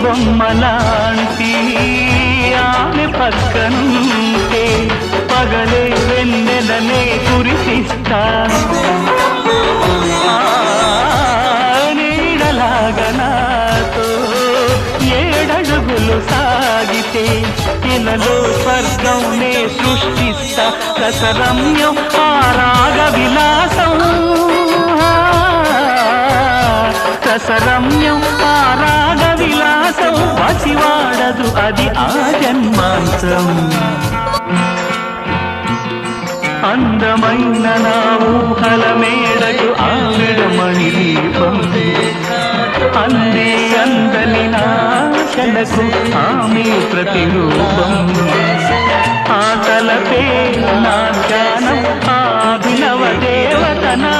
బొమ్మలాంటి ఆమె పక్కనుంటే పగలే వెన్నెలనే కురిపిస్తా నీడలాగా నాతో ఏడడుగులు సాగితే ఇలలో స్వర్గంనే సృష్టిస్తా రసరమ్యం ఆరాగ విలాసం రసరమ్యం ఆరాగ విలాసం పసివాడదు అది ఆ జన్మాంతం అందమైన నా ఊహల మేడకు ఆవిడమణి దీపం అందే అందని నాశలకు ఆమె ప్రతిరూపం ఆ తలపే నా ధ్యానం ఆ అభినవ దేవత నా